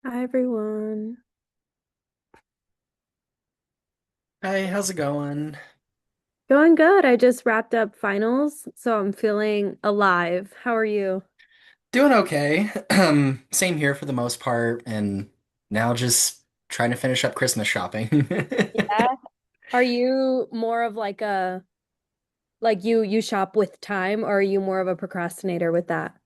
Hi everyone. Hi, how's it going? Going good. I just wrapped up finals, so I'm feeling alive. How are you? Doing okay. Same here for the most part, and now just trying to finish up Christmas shopping. Yeah. Are you more of like you shop with time, or are you more of a procrastinator with that?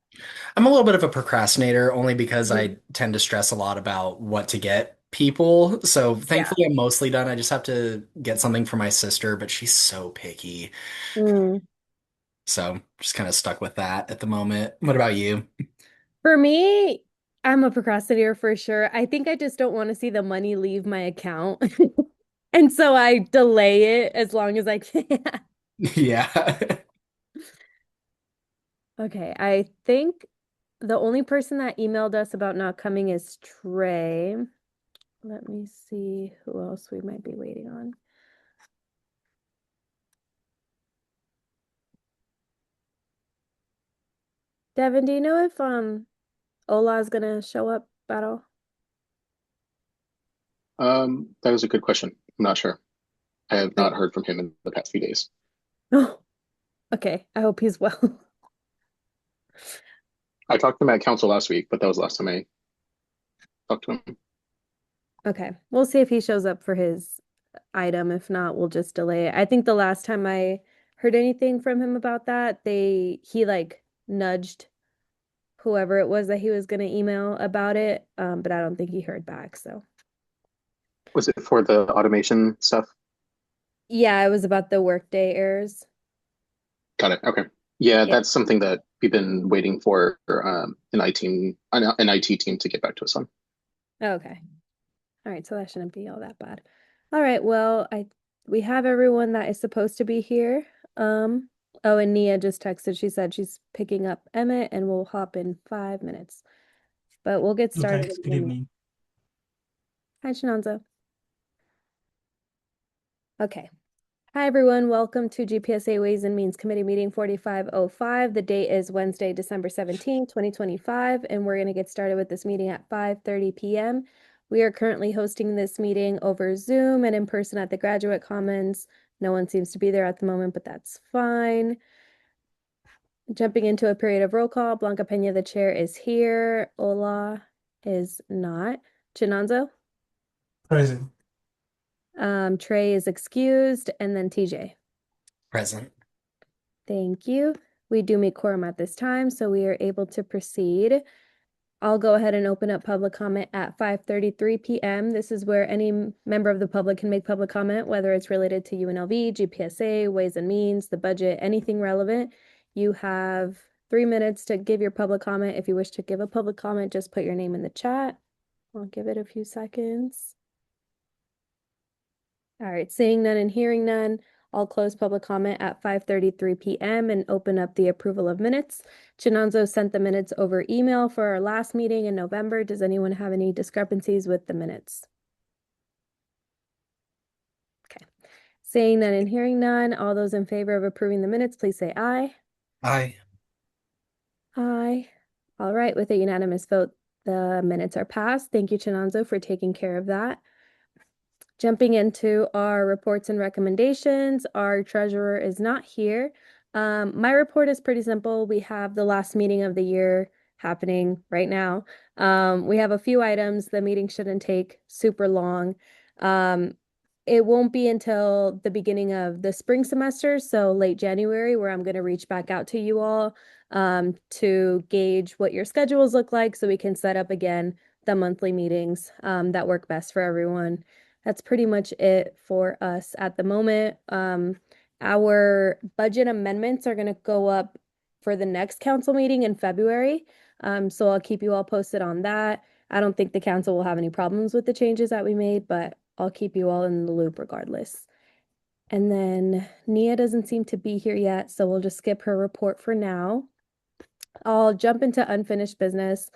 I'm a little bit of a procrastinator only because I Mhm. tend to stress a lot about what to get people. So Yeah. thankfully, I'm mostly done. I just have to get something for my sister, but she's so picky. Mm. So just kind of stuck with that at the moment. What about you? For me, I'm a procrastinator for sure. I think I just don't want to see the money leave my account. And so I delay it as long as I can. Yeah. Okay, I think the only person that emailed us about not coming is Trey. Let me see who else we might be waiting on. Devin, do you know if Ola's gonna show up at all? That is a good question. I'm not sure. I have Okay. not heard from him in the past few days. Oh, okay. I hope he's well. I talked to him at council last week, but that was the last time I talked to him. Okay. We'll see if he shows up for his item. If not, we'll just delay it. I think the last time I heard anything from him about that, he like nudged whoever it was that he was gonna email about it. But I don't think he heard back. So Was it for the automation stuff? yeah, it was about the workday errors. Got it. Okay. Yeah, Yeah. that's something that we've been waiting for an IT team to get back to us on. Okay. All right, so that shouldn't be all that bad. All right, well, I we have everyone that is supposed to be here. Um, oh, and Nia just texted. She said she's picking up Emmett and we'll hop in 5 minutes. But we'll get Okay, started in a good minute. evening. Hi, Shenanza. Okay. Hi, everyone. Welcome to GPSA Ways and Means Committee Meeting 4505. The date is Wednesday, December 17th, 2025, and we're going to get started with this meeting at 5:30 p.m. We are currently hosting this meeting over Zoom and in person at the Graduate Commons. No one seems to be there at the moment, but that's fine. Jumping into a period of roll call, Blanca Peña, the chair, is here. Ola is not. Chinanzo, Present. Trey is excused, and then TJ. Present. Thank you. We do meet quorum at this time, so we are able to proceed. I'll go ahead and open up public comment at 5:33 p.m. This is where any member of the public can make public comment, whether it's related to UNLV, GPSA, Ways and Means, the budget, anything relevant. You have 3 minutes to give your public comment. If you wish to give a public comment, just put your name in the chat. I'll give it a few seconds. All right, seeing none and hearing none, I'll close public comment at 5:33 p.m. and open up the approval of minutes. Chinanzo sent the minutes over email for our last meeting in November. Does anyone have any discrepancies with the minutes? Okay. Seeing none and hearing none, all those in favor of approving the minutes, please say aye. Hi. Aye. All right, with a unanimous vote, the minutes are passed. Thank you, Chinanzo, for taking care of that. Jumping into our reports and recommendations, our treasurer is not here. My report is pretty simple. We have the last meeting of the year happening right now. We have a few items. The meeting shouldn't take super long. Um, it won't be until the beginning of the spring semester, so late January, where I'm going to reach back out to you all to gauge what your schedules look like so we can set up again the monthly meetings that work best for everyone. That's pretty much it for us at the moment. Our budget amendments are going to go up for the next council meeting in February. So I'll keep you all posted on that. I don't think the council will have any problems with the changes that we made, but I'll keep you all in the loop regardless. And then Nia doesn't seem to be here yet, so we'll just skip her report for now. I'll jump into unfinished business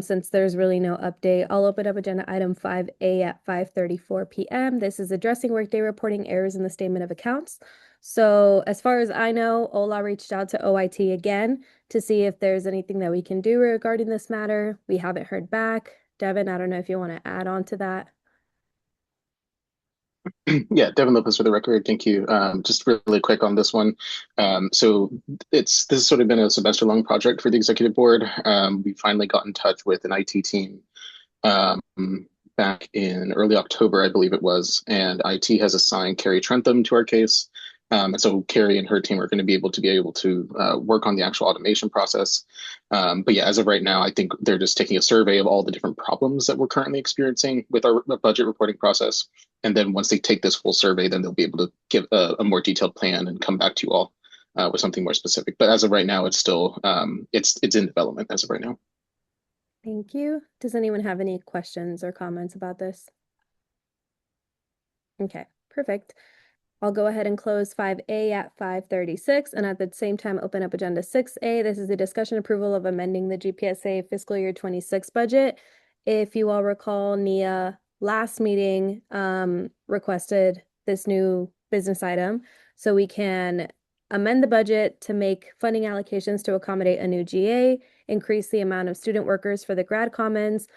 since there's really no update. I'll open up agenda item 5A at 5:34 p.m. This is addressing workday reporting errors in the statement of accounts. So as far as I know, Ola reached out to OIT again to see if there's anything that we can do regarding this matter. We haven't heard back. Devin, I don't know if you want to add on to that. Yeah, Devin Lopez for the record. Thank you. Just really quick on this one. So this has sort of been a semester-long project for the executive board. We finally got in touch with an IT team um, back in early October, I believe it was, and IT has assigned Carrie Trentham to our case. And so Carrie and her team are going to be able to work on the actual automation process. But yeah, as of right now, I think they're just taking a survey of all the different problems that we're currently experiencing with our budget reporting process. And then once they take this full survey, then they'll be able to give a more detailed plan and come back to you all with something more specific. But as of right now, it's still it's in development as of right now. Thank you. Does anyone have any questions or comments about this? Okay, perfect. I'll go ahead and close 5A at 5:36 and at the same time open up agenda 6A. This is the discussion approval of amending the GPSA fiscal year 26 budget. If you all recall, Nia last meeting requested this new business item so we can amend the budget to make funding allocations to accommodate a new GA, increase the amount of student workers for the grad commons,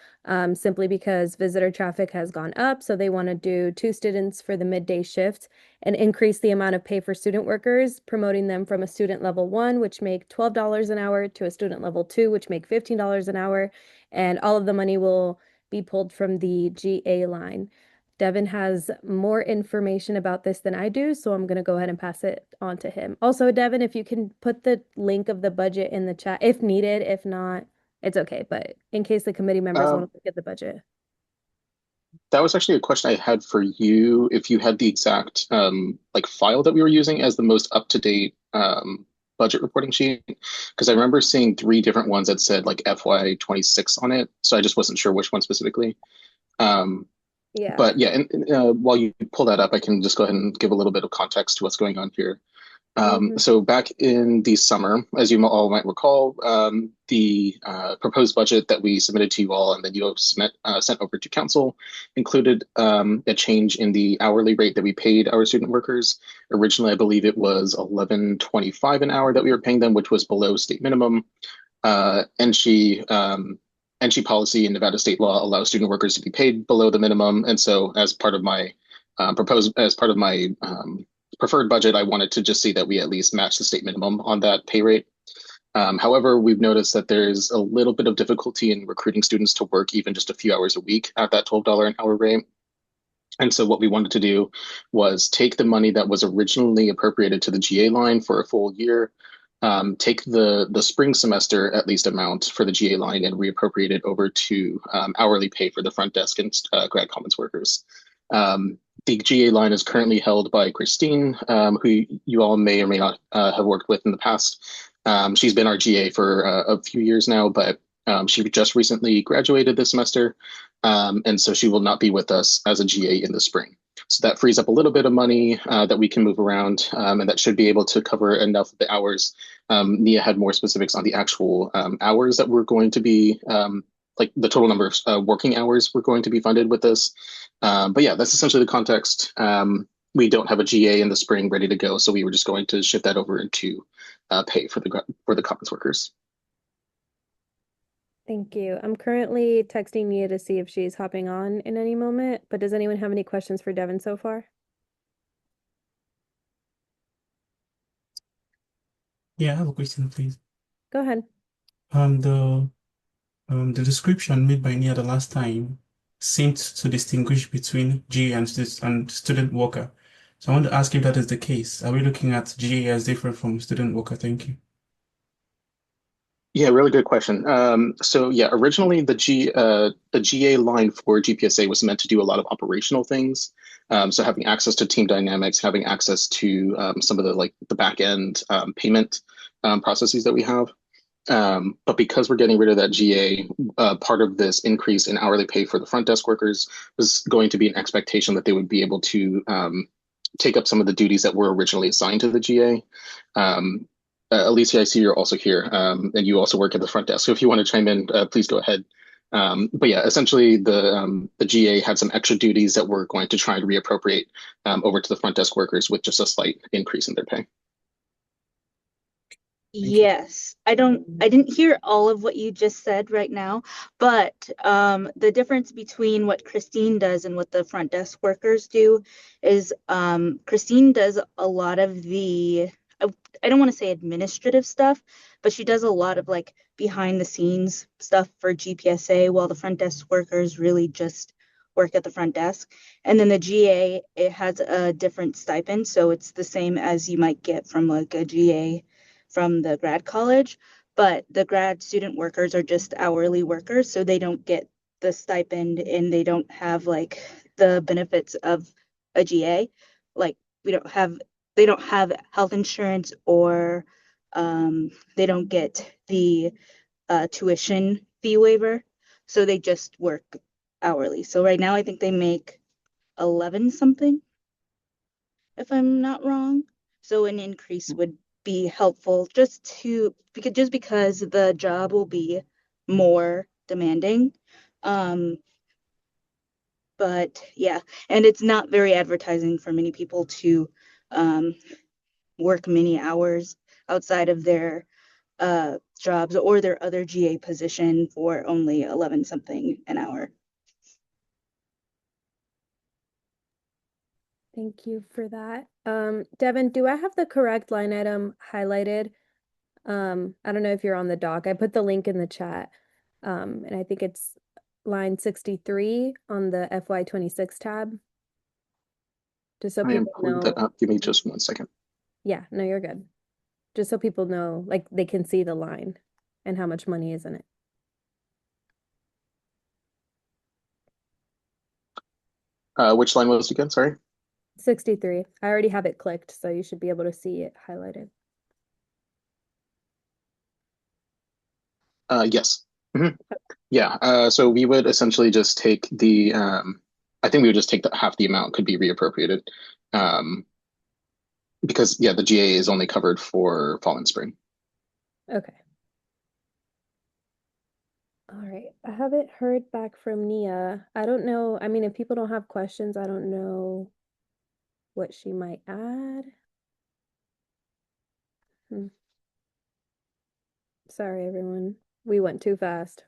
simply because visitor traffic has gone up. So they want to do 2 students for the midday shift and increase the amount of pay for student workers, promoting them from a student level 1, which make $12 an hour, to a student level 2, which make $15 an hour. And all of the money will be pulled from the GA line. Devin has more information about this than I do, so I'm going to go ahead and pass it on to him. Also, Devin, if you can put the link of the budget in the chat if needed. If not, it's okay. But in case the committee members want Um, to look at the budget. That was actually a question I had for you. If you had the exact like file that we were using as the most up-to-date budget reporting sheet, because I remember seeing 3 different ones that said like FY26 on it, so I just wasn't sure which one specifically. Um, Yeah. but yeah, and while you pull that up, I can just go ahead and give a little bit of context to what's going on here. Mhm. So back in the summer, as you all might recall, the proposed budget that we submitted to you all and then you sent over to council included a change in the hourly rate that we paid our student workers. Originally, I believe it was 11.25 an hour that we were paying them, which was below state minimum. NSHE policy in Nevada state law allows student workers to be paid below the minimum, and so as part of my preferred budget, I wanted to just see that we at least match the state minimum on that pay rate. However, we've noticed that there's a little bit of difficulty in recruiting students to work even just a few hours a week at that $12 an hour rate. And so what we wanted to do was take the money that was originally appropriated to the GA line for a full year, take the spring semester at least amount for the GA line and reappropriate it over to hourly pay for the front desk and grad commons workers. The GA line is currently held by Christine, who you all may or may not have worked with in the past. She's been our GA for a few years now, but she just recently graduated this semester. And so she will not be with us as a GA in the spring. So that frees up a little bit of money that we can move around, and that should be able to cover enough of the hours. Nia had more specifics on the actual hours that we're going to be, like the total number of working hours we're going to be funded with this. But yeah, that's essentially the context. We don't have a GA in the spring ready to go, so we were just going to shift that over into pay for the commons workers. Thank you. I'm currently texting Nia to see if she's hopping on in any moment, but does anyone have any questions for Devin so far? Yeah, I have a question, please. Go ahead. Um, the the description made by Nia the last time seemed to distinguish between GA and student worker. So I want to ask if that is the case. Are we looking at GA as different from student worker? Thank you. Yeah, really good question. So yeah, originally the GA line for GPSA was meant to do a lot of operational things. So having access to team dynamics, having access to some of the like the back end payment processes that we have. But because we're getting rid of that GA, part of this increase in hourly pay for the front desk workers was going to be an expectation that they would be able to take up some of the duties that were originally assigned to the GA. Alicia, I see you're also here, and you also work at the front desk. So if you want to chime in, please go ahead. But yeah, essentially the GA had some extra duties that we're going to try to reappropriate over to the front desk workers with just a slight increase in their pay. Thank you. Yes, I didn't hear all of what you just said right now, but the difference between what Christine does and what the front desk workers do is Christine does a lot of I, I don't want to say administrative stuff, but she does a lot of like behind the scenes stuff for GPSA, while the front desk workers really just work at the front desk. And then the GA, it has a different stipend, so it's the same as you might get from like a GA from the grad college, but the grad student workers are just hourly workers, so they don't get the stipend and they don't have like the benefits of a GA. Like we don't have they don't have health insurance or they don't get the tuition fee waiver. So they just work hourly. So right now I think they make 11 something if I'm not wrong. So an increase would be helpful just because the job will be more demanding. Um, but yeah, and it's not very advertising for many people to um, work many hours outside of their jobs or their other GA position for only 11 something an hour. Thank you for that. Devin, do I have the correct line item highlighted? I don't know if you're on the doc. I put the link in the chat. And I think it's line 63 on the FY26 tab. Just so I am people pulling that know. up. Give me just 1 second. Yeah, no, you're good. Just so people know, like they can see the line and how much money is in it. Which line was it again? Sorry. 63. I already have it clicked, so you should be able to see it highlighted. Yes. Mhm. Yeah. So we would essentially just take I think we would just take half the amount could be reappropriated. Um, because yeah, the GA is only covered for fall and spring. Okay. All right. I haven't heard back from Nia. I don't know. I mean, if people don't have questions, I don't know what she might add. Hmm. Sorry, everyone. We went too fast.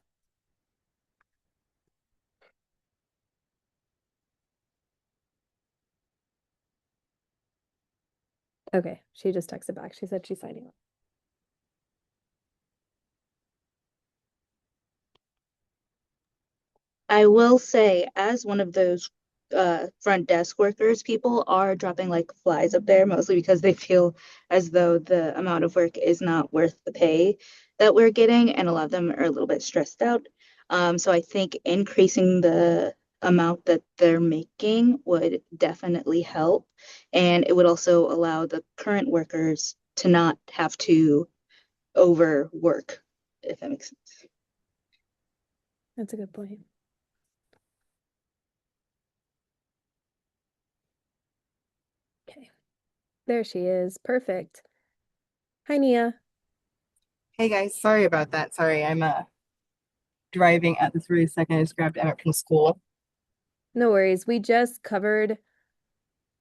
Okay, she just texted back. She said she's signing up. I will say, as one of those front desk workers, people are dropping like flies up there, mostly because they feel as though the amount of work is not worth the pay that we're getting, and a lot of them are a little bit stressed out. So I think increasing the amount that they're making would definitely help, and it would also allow the current workers to not have to overwork, if that makes sense. That's a good point. Okay. There she is. Perfect. Hi, Nia. Hey guys, sorry about that. Sorry, I'm driving at this really second. I just grabbed Emmett from school. No worries. We just covered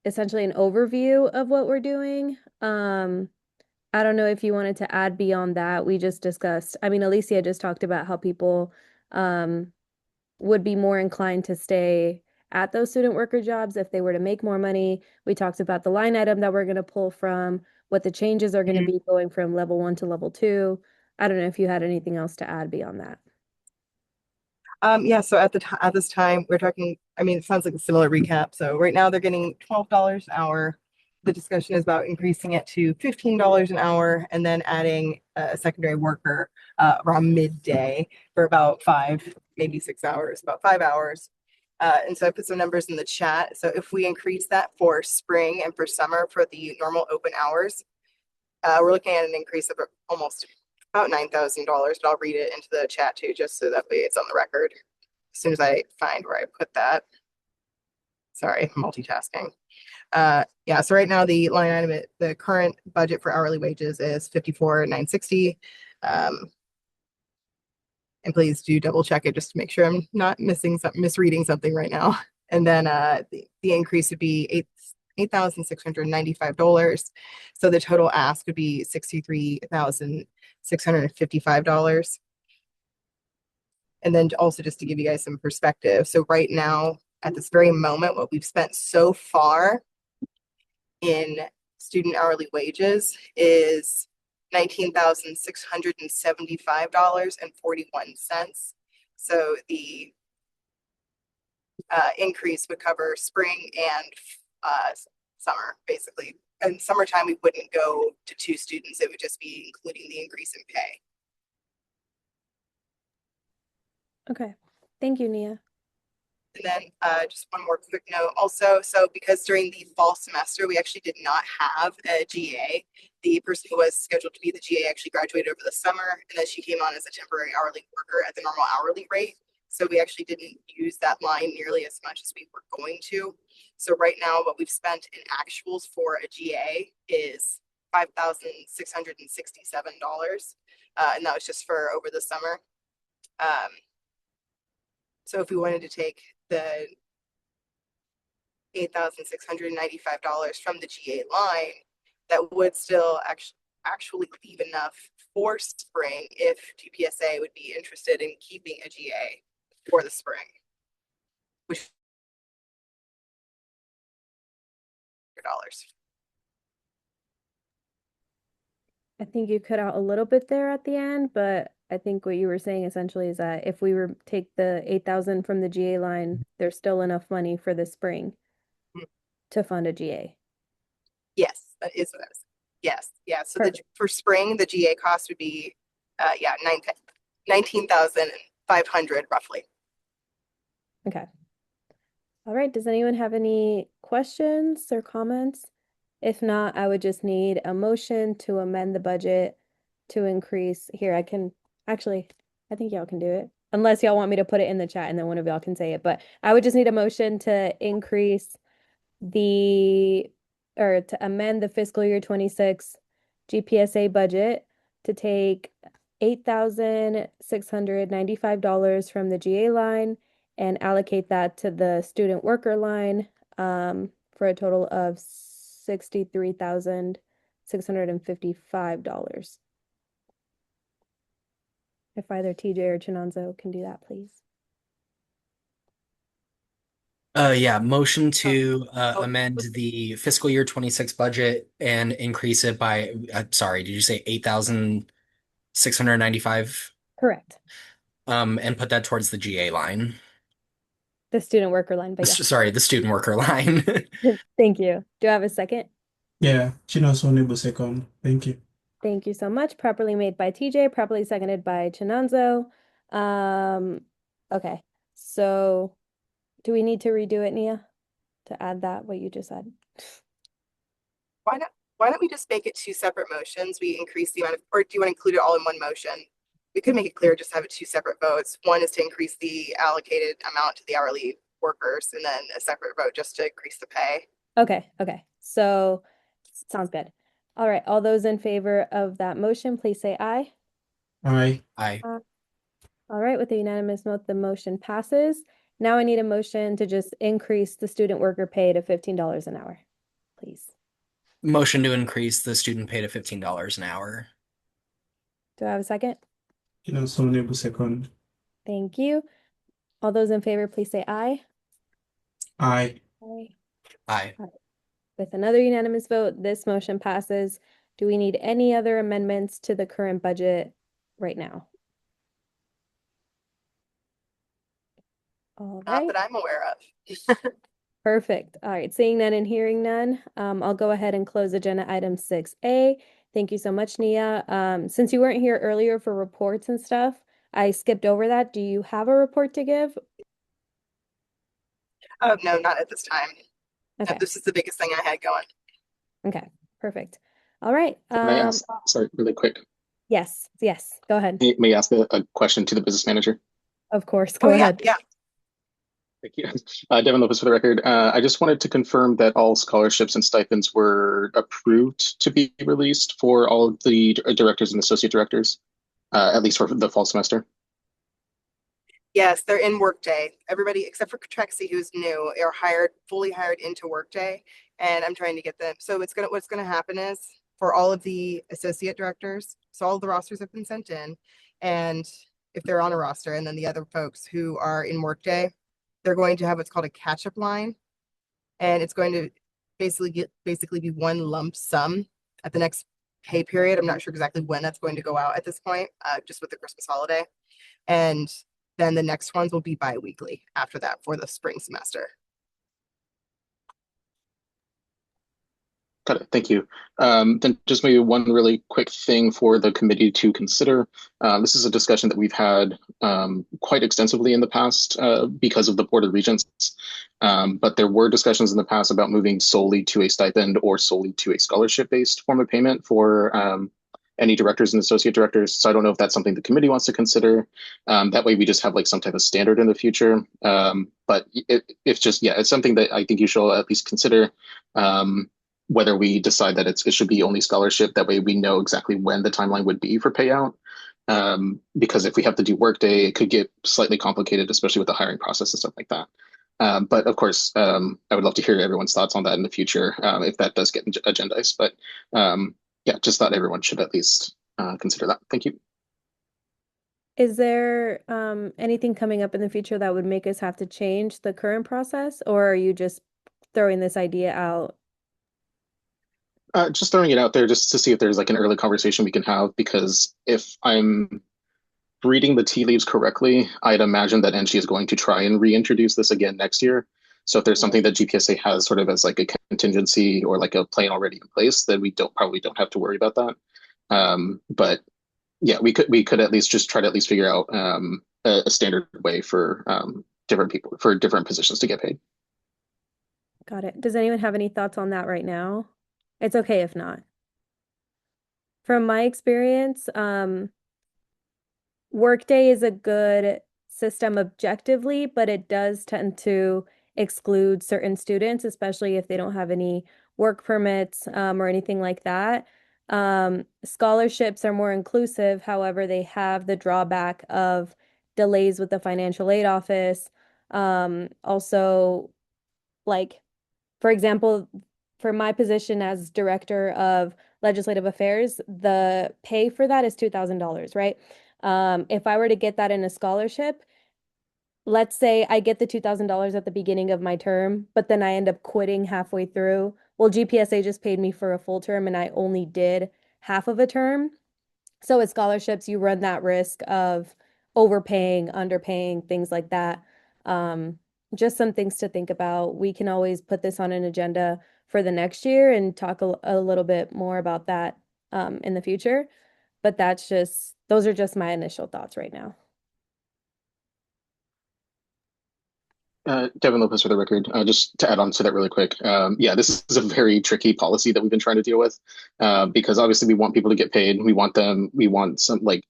essentially an overview of what we're doing. I don't know if you wanted to add beyond that. We just discussed, I mean, Alicia just talked about how people would be more inclined to stay at those student worker jobs if they were to make more money. We talked about the line item that we're going to pull from, what the changes are going to Mhm. be going from level 1 to level 2. I don't know if you had anything else to add beyond that. Yeah, so at this time we're talking, I mean, it sounds like a similar recap. So right now they're getting $12 an hour. The discussion is about increasing it to $15 an hour and then adding a secondary worker around midday for about 5, maybe 6 hours, about 5 hours. And so I put some numbers in the chat. So if we increase that for spring and for summer for the normal open hours, we're looking at an increase of almost about $9,000, but I'll read it into the chat too, just so that way it's on the record. As soon as I find where I put that. Sorry, multitasking. Yeah, so right now the line item, the current budget for hourly wages is 54,960. And please do double check it just to make sure I'm not misreading something right now. And then the increase would be $8,695. So the total ask would be $63,655. And then also just to give you guys some perspective. So right now, at this very moment, what we've spent so far in student hourly wages is $19,675.41. So the increase would cover spring and summer, basically. And summertime, we wouldn't go to 2 students. It would just be including the increase in pay. Okay. Thank you, Nia. And then just one more quick note also. So because during the fall semester, we actually did not have a GA. The person who was scheduled to be the GA actually graduated over the summer, and then she came on as a temporary hourly worker at the normal hourly rate. So we actually didn't use that line nearly as much as we were going to. So right now, what we've spent in actuals for a GA is $5,667. And that was just for over the summer. So if we wanted to take the $8,695 from the GA line, that would still actually leave enough for spring if GPSA would be interested in keeping a GA for the spring, which dollars. I think you cut out a little bit there at the end, but I think what you were saying essentially is that if we were take the 8,000 from the GA line, there's still enough money for the spring to fund a GA. Yes, that is what I was. Yes, yeah. So for spring, the GA cost would be, 19,500 roughly. Okay. All right. Does anyone have any questions or comments? If not, I would just need a motion to amend the budget to increase. Here, I think y'all can do it. Unless y'all want me to put it in the chat and then one of y'all can say it. But I would just need a motion to increase to amend the fiscal year 26 GPSA budget to take $8,695 from the GA line and allocate that to the student worker line for a total of $63,655. If either TJ or Chinonzo can do that, please. Yeah, motion to amend the fiscal year 26 budget and increase it by, sorry, did you say 8,695? Correct. And put that towards the GA line. The student worker line, but yeah. Sorry, the student worker line. Thank you. Do I have a second? Yeah, Chinonso Nebo second. Thank you. Thank you so much. Properly made by TJ, properly seconded by Chinonzo. Okay. So do we need to redo it, Nia? To add that, what you just said? Why don't we just make it 2 separate motions? We increase the amount of, or do you want to include it all in one motion? We could make it clear, just have it 2 separate votes. One is to increase the allocated amount to the hourly workers, and then a separate vote just to increase the pay. Okay. So sounds good. All right. All those in favor of that motion, please say aye. Aye. Aye. All right. With a unanimous vote, the motion passes. Now I need a motion to just increase the student worker pay to $15 an hour, please. Motion to increase the student pay to $15 an hour. Do I have a second? Chinonso Nebo second. Thank you. All those in favor, please say aye. Aye. Aye. Aye. With another unanimous vote, this motion passes. Do we need any other amendments to the current budget right now? All Not right. that I'm aware of. Perfect. All right. Seeing none and hearing none, I'll go ahead and close agenda item 6A. Thank you so much, Nia. Since you weren't here earlier for reports and stuff, I skipped over that. Do you have a report to give? Oh, no, not at this time. Okay. No, this is the biggest thing I had going. Okay. Perfect. All right. Can I ask, sorry, really quick, Yes. Go ahead. may I ask a question to the business manager? Of course. Go ahead. Yeah. Thank you. Devin Lopez for the record. I just wanted to confirm that all scholarships and stipends were approved to be released for all of the directors and associate directors, at least for the fall semester. Yes, they're in Workday. Everybody except for Trexie, who's new, are fully hired into Workday, and I'm trying to get them. So what's gonna happen is for all of the associate directors, so all the rosters have been sent in, and if they're on a roster, and then the other folks who are in Workday, they're going to have what's called a catch-up line, and it's going to basically be one lump sum at the next pay period. I'm not sure exactly when that's going to go out at this point, just with the Christmas holiday. And then the next ones will be bi-weekly after that for the spring semester. Got it. Thank you. Then just maybe one really quick thing for the committee to consider. This is a discussion that we've had quite extensively in the past because of the Board of Regents. But there were discussions in the past about moving solely to a stipend or solely to a scholarship-based form of payment for any directors and associate directors. So I don't know if that's something the committee wants to consider. That way we just have like some type of standard in the future. But it's just, yeah, it's something that I think you should at least consider. Whether we decide that it should be only scholarship, that way we know exactly when the timeline would be for payout. Because if we have to do workday, it could get slightly complicated, especially with the hiring process and stuff like that. But of course, I would love to hear everyone's thoughts on that in the future if that does get agendized. But yeah, just thought everyone should at least consider that. Thank you. Is there anything coming up in the future that would make us have to change the current process, or are you just throwing this idea out? Just throwing it out there just to see if there's like an early conversation we can have, because if I'm reading the tea leaves correctly, I'd imagine that NG is going to try and reintroduce this again next year. So if there's something that GPSA has sort of as like a contingency or like a plan already in place, then we probably don't have to worry about that. But yeah, we could at least just try to at least figure out a standard way for different people for different positions to get paid. Got it. Does anyone have any thoughts on that right now? It's okay if not. From my experience, Workday is a good system objectively, but it does tend to exclude certain students, especially if they don't have any work permits or anything like that. Scholarships are more inclusive, however, they have the drawback of delays with the financial aid office. Also, like, for example, for my position as Director of Legislative Affairs, the pay for that is $2,000, right? If I were to get that in a scholarship, let's say I get the $2,000 at the beginning of my term, but then I end up quitting halfway through. Well, GPSA just paid me for a full term and I only did half of a term. So with scholarships, you run that risk of overpaying, underpaying, things like that. Um, just some things to think about. We can always put this on an agenda for the next year and talk a little bit more about that in the future. But those are just my initial thoughts right now. Devin Lopez for the record. Just to add on to that really quick. Yeah, this is a very tricky policy that we've been trying to deal with because obviously we want people to get paid. We want some like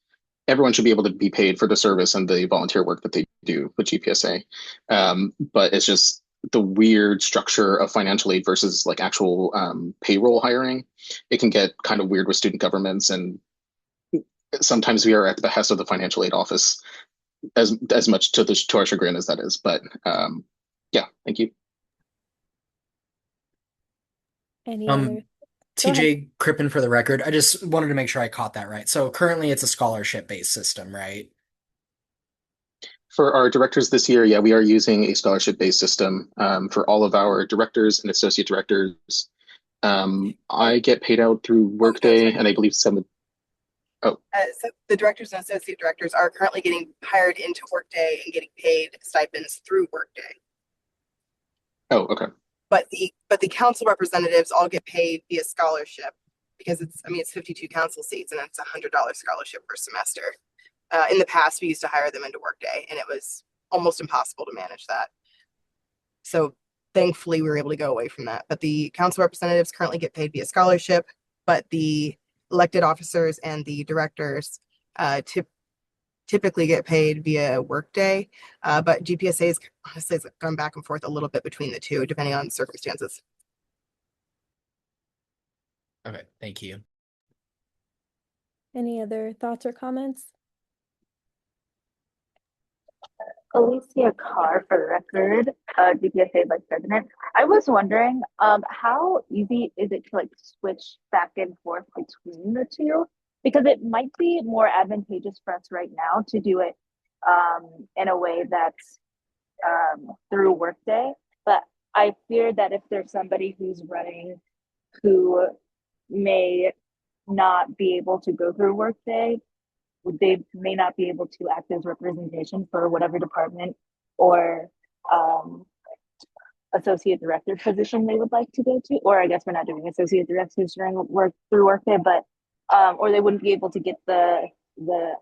everyone should be able to be paid for the service and the volunteer work that they do with GPSA. But it's just the weird structure of financial aid versus like actual payroll hiring. It can get kind of weird with student governments, and sometimes we are at the behest of the financial aid office as much to our chagrin as that is. But yeah, thank you. Any other? Go ahead. TJ Crippen for the record. I just wanted to make sure I caught that right. So currently it's a scholarship-based system, right? For our directors this year, yeah, we are using a scholarship-based system for all of our directors and associate directors. I get paid out through Workday, and I believe some. Oh, So the directors and associate directors are currently getting hired into Workday and getting paid stipends through Workday. oh, okay. But the council representatives all get paid via scholarship because it's 52 council seats and it's $100 scholarship per semester. In the past, we used to hire them into Workday, and it was almost impossible to manage that. So thankfully, we were able to go away from that. But the council representatives currently get paid via scholarship, but the elected officers and the directors typically get paid via Workday. But GPSA is honestly gone back and forth a little bit between the two, depending on circumstances. Okay, thank you. Any other thoughts or comments? Alicia Carr for the record. GPSA vice president. I was wondering, how easy is it to like switch back and forth between the two? Because it might be more advantageous for us right now to do it in a way that's through Workday. But I fear that if there's somebody who's running who may not be able to go through Workday, they may not be able to act as representation for whatever department or um, associate director position they would like to go to. Or I guess we're not doing associate directors during work through Workday, but or they wouldn't be able to get the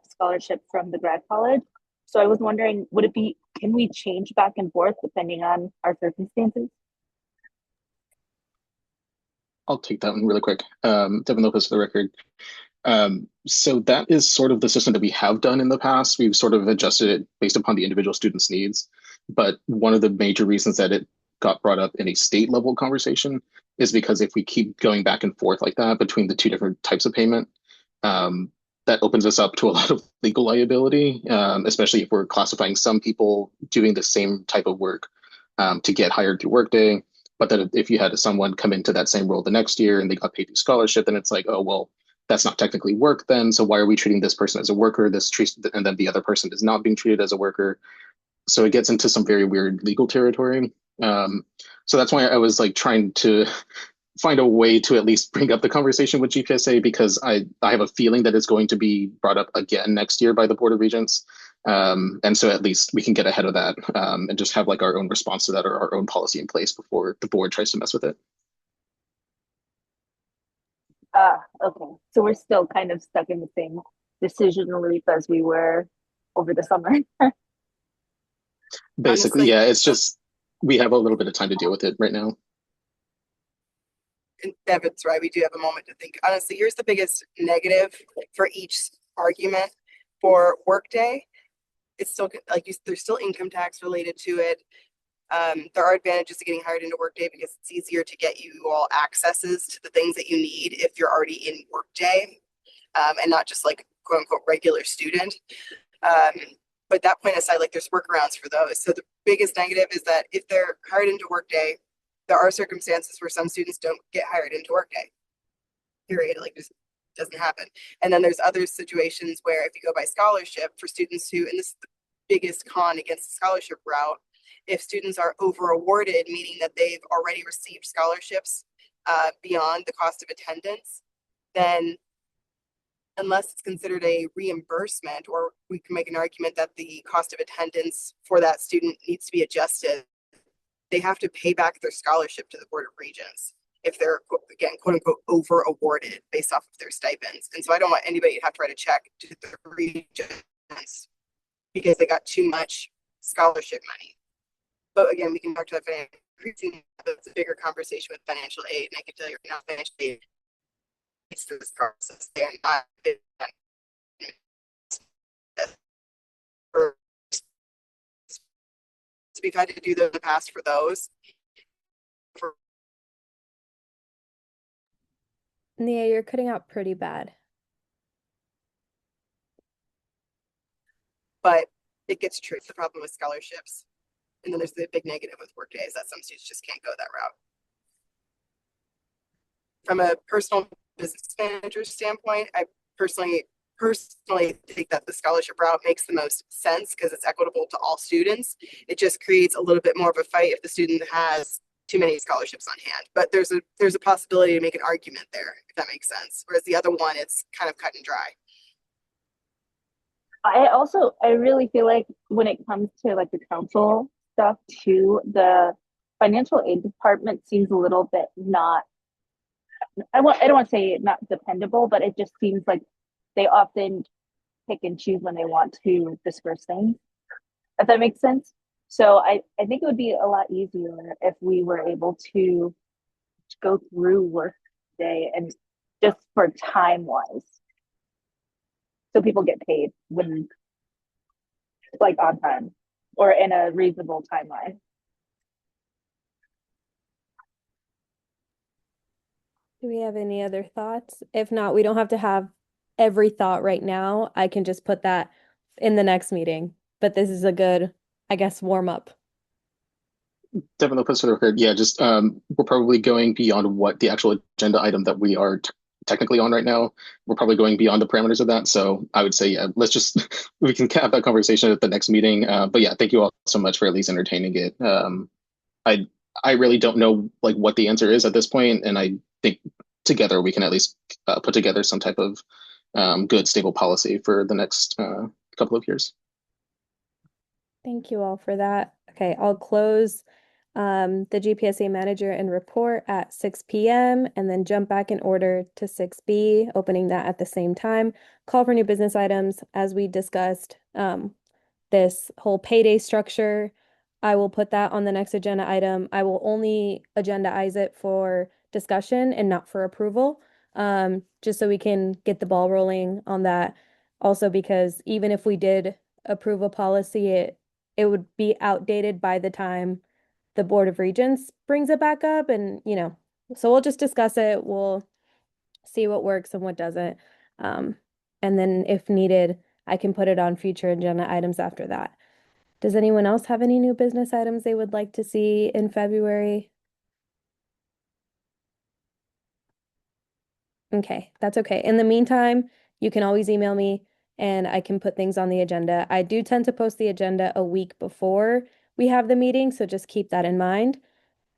scholarship from the grad college. So I was wondering, would it be, can we change back and forth depending on our circumstances? I'll take that one really quick. Devin Lopez for the record. So that is sort of the system that we have done in the past. We've sort of adjusted it based upon the individual student's needs. But one of the major reasons that it got brought up in a state level conversation is because if we keep going back and forth like that between the two different types of payment, that opens us up to a lot of legal liability, especially if we're classifying some people doing the same type of work to get hired through Workday. But that if you had someone come into that same role the next year and they got paid through scholarship, then it's like, oh, well, that's not technically work then. So why are we treating this person as a worker, and then the other person is not being treated as a worker? So it gets into some very weird legal territory. So that's why I was like trying to find a way to at least bring up the conversation with GPSA, because I have a feeling that it's going to be brought up again next year by the Board of Regents. And so at least we can get ahead of that and just have like our own response to that or our own policy in place before the board tries to mess with it. Okay. So we're still kind of stuck in the same decision loop as we were over the summer. Basically, Honestly, yeah, it's just we have a little bit of time to deal with it right now. and Devin's right. We do have a moment to think. Honestly, here's the biggest negative for each argument. For Workday, it's still like there's still income tax related to it. There are advantages to getting hired into Workday because it's easier to get you all accesses to the things that you need if you're already in Workday, and not just like quote unquote regular student. But that point aside, like there's workarounds for those. So the biggest negative is that if they're hired into Workday, there are circumstances where some students don't get hired into Workday. Period. Like just doesn't happen. And then there's other situations where if you go by scholarship for students who, and this is the biggest con against the scholarship route, if students are over awarded, meaning that they've already received scholarships beyond the cost of attendance, then unless it's considered a reimbursement, or we can make an argument that the cost of attendance for that student needs to be adjusted, they have to pay back their scholarship to the Board of Regents if they're, again, quote unquote, over awarded based off of their stipends. And so I don't want anybody to have to write a check to the Regents because they got too much scholarship money. But again, we can talk to that financial, that's a bigger conversation with financial aid. And I can tell you right now, financial aid is this process. They're not we've had to do that in the past for those. Nia, you're cutting out pretty bad. But it gets tricky. The problem with scholarships. And then there's the big negative with Workday is that some students just can't go that route. From a personal business manager standpoint, I personally think that the scholarship route makes the most sense because it's equitable to all students. It just creates a little bit more of a fight if the student has too many scholarships on hand. But there's a possibility to make an argument there, if that makes sense. Whereas the other one, it's kind of cut and dry. I really feel like when it comes to like the council stuff too, the financial aid department seems a little bit not, I don't want to say not dependable, but it just seems like they often pick and choose when they want to disperse things, if that makes sense. So I think it would be a lot easier if we were able to go through Workday and just for time wise. So people get paid when like on time or in a reasonable timeline. Do we have any other thoughts? If not, we don't have to have every thought right now. I can just put that in the next meeting. But this is a good, I guess, warm up. Definitely puts for the record. Yeah, just we're probably going beyond what the actual agenda item that we are technically on right now. We're probably going beyond the parameters of that. So I would say, yeah, let's just we can have that conversation at the next meeting. But yeah, thank you all so much for at least entertaining it. I I really don't know like what the answer is at this point, and I think together we can at least put together some type of good stable policy for the next couple of years. Thank you all for that. Okay, I'll close the GPSA manager and report at 6 p.m. and then jump back in order to 6B, opening that at the same time. Call for new business items as we discussed. This whole payday structure, I will put that on the next agenda item. I will only agendaize it for discussion and not for approval, just so we can get the ball rolling on that. Also, because even if we did approve a policy, it would be outdated by the time the Board of Regents brings it back up and, so we'll just discuss it. We'll see what works and what doesn't. Um, and then if needed, I can put it on future agenda items after that. Does anyone else have any new business items they would like to see in February? Okay, that's okay. In the meantime, you can always email me and I can put things on the agenda. I do tend to post the agenda a week before we have the meeting, so just keep that in mind.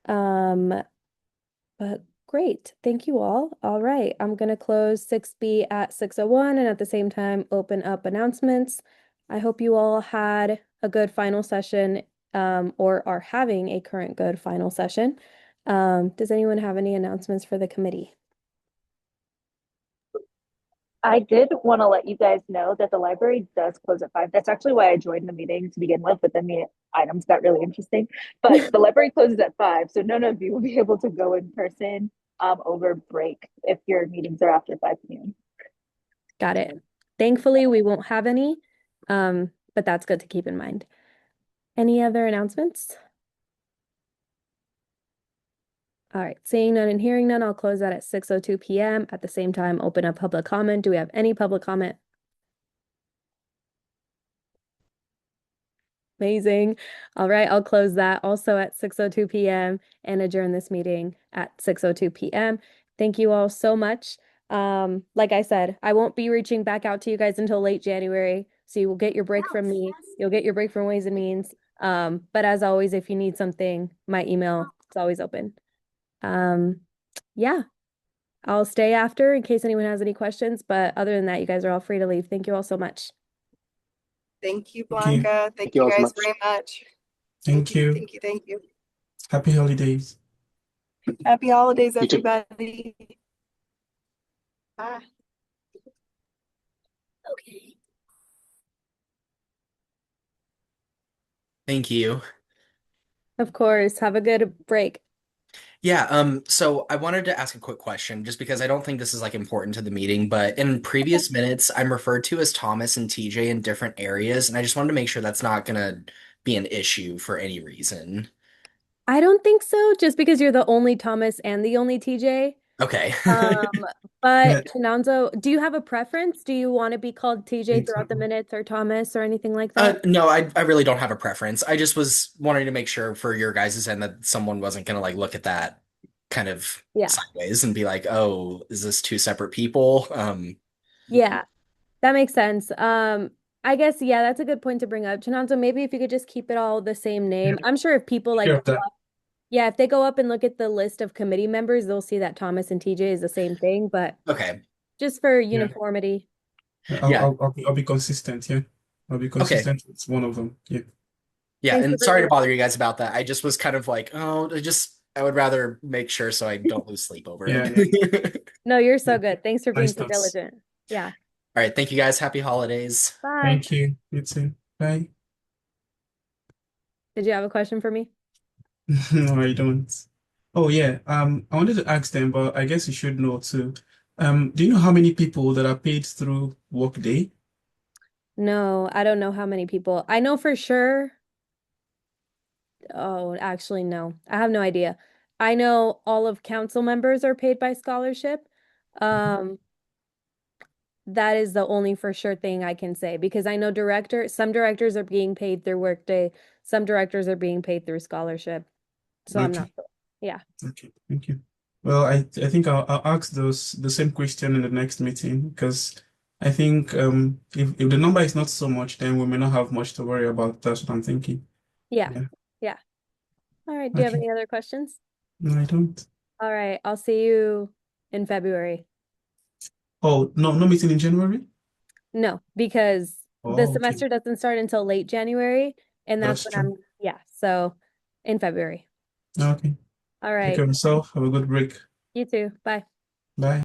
Um, but great. Thank you all. All right, I'm gonna close 6B at 6:01 and at the same time open up announcements. I hope you all had a good final session or are having a current good final session. Does anyone have any announcements for the committee? I did want to let you guys know that the library does close at 5. That's actually why I joined the meeting to begin with, but then the items got really interesting. But the library closes at 5, so none of you will be able to go in person over break if your meetings are after 5 p.m. Got it. Thankfully, we won't have any, but that's good to keep in mind. Any other announcements? All right, seeing none and hearing none, I'll close that at 6:02 p.m. At the same time, open up public comment. Do we have any public comment? Amazing. All right, I'll close that also at 6:02 p.m. and adjourn this meeting at 6:02 p.m. Thank you all so much. Like I said, I won't be reaching back out to you guys until late January, so you will get your break from me. You'll get your break from Ways and Means. But as always, if you need something, my email is always open. Yeah, I'll stay after in case anyone has any questions, but other than that, you guys are all free to leave. Thank you all so much. Thank you, Thank you. Blanca. Thank Thank you you all so guys much. very much. Thank you. Thank you. Thank you. Happy holidays. Happy holidays, You too. everybody. Bye. Okay. Thank you. Of course. Have a good break. Yeah, so I wanted to ask a quick question, just because I don't think this is like important to the meeting, but in previous minutes, I'm referred to as Thomas and TJ in different areas, and I just wanted to make sure that's not gonna be an issue for any reason. I don't think so, just because you're the only Thomas and the only TJ. Okay. Um, Yeah, but Shenanzo, do you have a preference? Do you want to be called TJ thanks. throughout the minutes or Thomas or anything like that? No, I really don't have a preference. I just was wanting to make sure for your guys' end that someone wasn't gonna like look at that kind of Yeah. sideways and be like, "Oh, is this two separate people?" Yeah, that makes sense. I guess, yeah, that's a good point to bring up. Shenanzo, maybe if you could just keep it all the same Yeah, name. I'm sure if people take care like, of that. yeah, if they go up and look at the list of committee members, they'll see that Thomas and TJ is the same thing, but Okay. just for Yeah, uniformity. Yeah. I'll be consistent. Yeah, I'll be Okay. consistent. It's one of them. Yeah. Yeah, Thanks for and sorry bringing to it up. bother you guys about that. I just was kind of like, oh, I would rather make sure so I don't lose sleep over Yeah. Yeah. it. No, you're so Yeah. good. Thanks for being Nice so thoughts. diligent. Yeah. All right, thank you guys. Happy holidays. Bye. Thank you. You too. Bye. Did you have a question for me? No, I don't. Oh yeah. I wanted to ask them, but I guess you should know too. Do you know how many people that are paid through Workday? No, I don't know how many people. I know for sure. Oh, actually, no. I have no idea. I know all of council members are paid by scholarship. Um, that is the only for sure thing I can say because I know some directors are being paid through Workday, some directors are being paid through scholarship. So I'm Okay. not sure. Yeah. Okay, thank you. Well, I think I'll ask the same question in the next meeting because I think if the number is not so much, then we may not have much to worry about. That's what I'm thinking. Yeah. Yeah. Yeah. All right. Do you have Okay. any other questions? No, I don't. All right. I'll see you in February. Oh, no, no meeting in January? No, because the Oh, okay. semester doesn't start until late January, and that's That's when true. yeah, so in February. Okay. All Take right. care of yourself. Have a good break. You too. Bye. Bye.